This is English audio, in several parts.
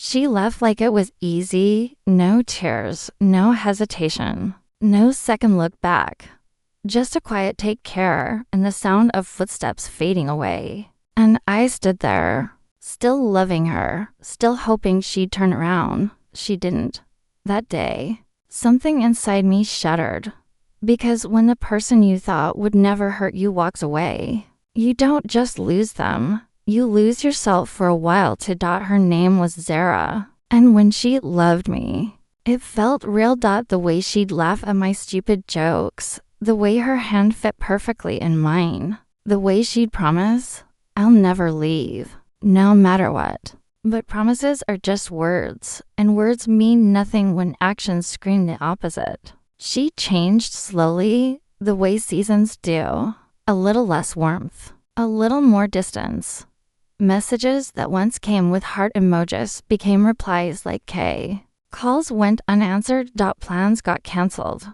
She left like it was easy, no tears, no hesitation, no second look back. Just a quiet take care and the sound of footsteps fading away. And I stood there, still loving her, still hoping she'd turn around. She didn't. That day, something inside me shuddered. Because when the person you thought would never hurt you walks away, you don't just lose them. You lose yourself for a while. Her name was Zara. And when she loved me, it felt real. The way she'd laugh at my stupid jokes, the way her hand fit perfectly in mine, the way she'd promise, I'll never leave, no matter what. But promises are just words, and words mean nothing when actions scream the opposite. She changed slowly, the way seasons do. A little less warmth, a little more distance. Messages that once came with heart emojis became replies like K. Calls went unanswered. Plans got canceled.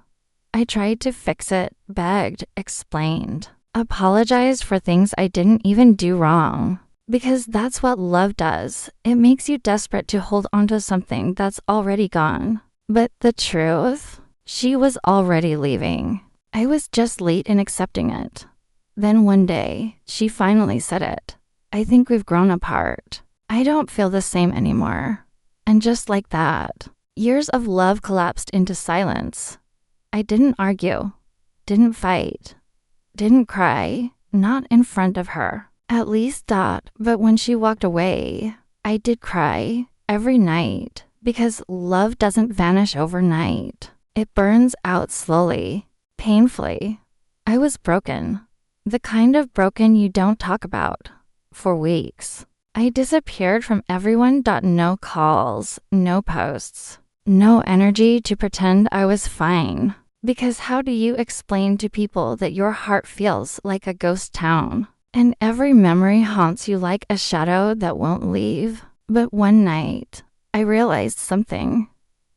I tried to fix it, begged, explained, apologized for things I didn't even do wrong. Because that's what love does. It makes you desperate to hold onto something that's already gone. But the truth, she was already leaving. I was just late in accepting it. Then one day, she finally said it. I think we've grown apart. I don't feel the same anymore. And just like that, years of love collapsed into silence. I didn't argue, didn't fight, didn't cry, not in front of her. At least but when she walked away, I did cry every night because love doesn't vanish overnight. It burns out slowly, painfully. I was broken, the kind of broken you don't talk about. For weeks, I disappeared from everyone. No calls, no posts, no energy to pretend I was fine. Because how do you explain to people that your heart feels like a ghost town? And every memory haunts you like a shadow that won't leave. But one night, I realized something.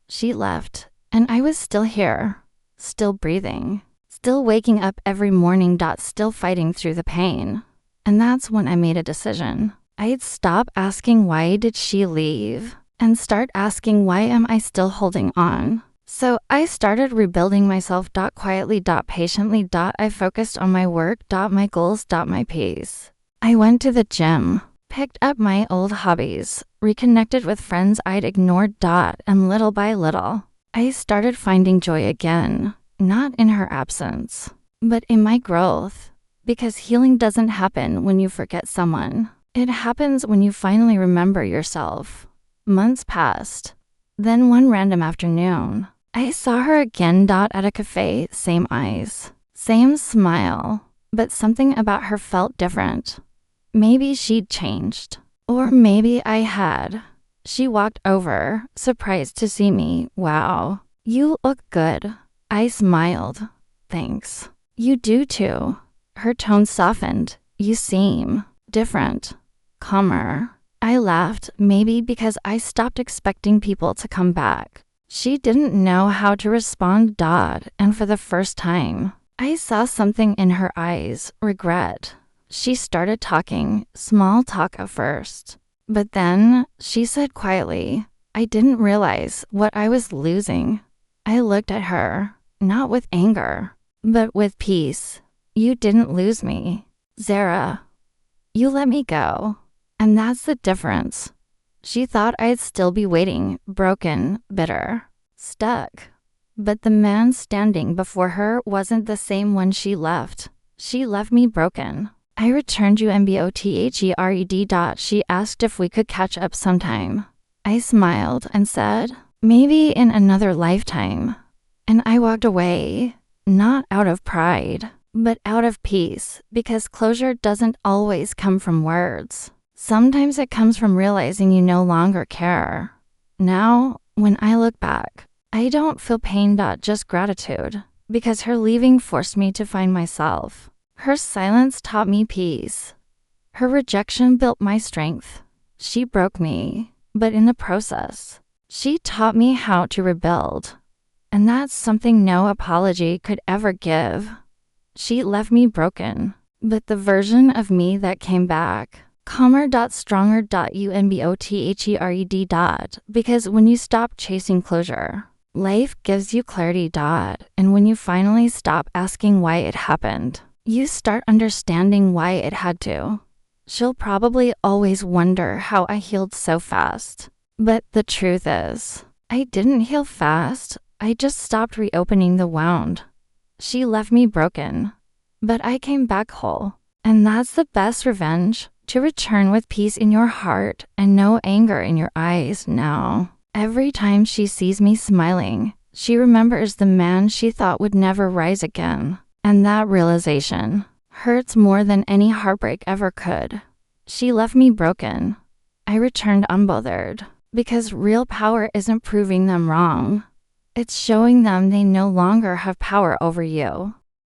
She left, and I was still here, still breathing, still waking up every morning. Still fighting through the pain. And that's when I made a decision. I'd stop asking why did she leave, and start asking why am I still holding on. So I started rebuilding myself. Quietly, patiently. I focused on my work. My goals. My peace. I went to the gym, picked up my old hobbies, reconnected with friends I'd ignored. And little by little, I started finding joy again, not in her absence, but in my growth. Because healing doesn't happen when you forget someone. It happens when you finally remember yourself. Months passed. Then one random afternoon, I saw her again. At a cafe, same eyes, same smile, but something about her felt different. Maybe she'd changed, or maybe I had. She walked over, surprised to see me. Wow, you look good. I smiled. Thanks. You do too. Her tone softened. You seem different, calmer. I laughed, maybe because I stopped expecting people to come back. She didn't know how to respond. And for the first time, I saw something in her eyes, regret. She started talking, small talk at first. But then she said quietly, I didn't realize what I was losing. I looked at her, not with anger, but with peace. You didn't lose me, Zara. You let me go. And that's the difference. She thought I'd still be waiting, broken, bitter, stuck. But the man standing before her wasn't the same when she left. She left me broken. I returned Unbothered. She asked if we could catch up sometime. I smiled and said, maybe in another lifetime. And I walked away, not out of pride, but out of peace, because closure doesn't always come from words. Sometimes it comes from realizing you no longer care. Now, when I look back, I don't feel pain. Just gratitude, because her leaving forced me to find myself. Her silence taught me peace. Her rejection built my strength. She broke me, but in the process, she taught me how to rebuild. And that's something no apology could ever give. She left me broken, but the version of me that came back calmer.stronger.unbothered. Because when you stop chasing closure, life gives you clarity. And when you finally stop asking why it happened, you start understanding why it had to. She'll probably always wonder how I healed so fast. But the truth is, I didn't heal fast. I just stopped reopening the wound. She left me broken, but I came back whole. And that's the best revenge, to return with peace in your heart and no anger in your eyes now. Every time she sees me smiling, she remembers the man she thought would never rise again. And that realization hurts more than any heartbreak ever could. She left me broken. I returned unbothered. Because real power isn't proving them wrong. It's showing them they no longer have power over you.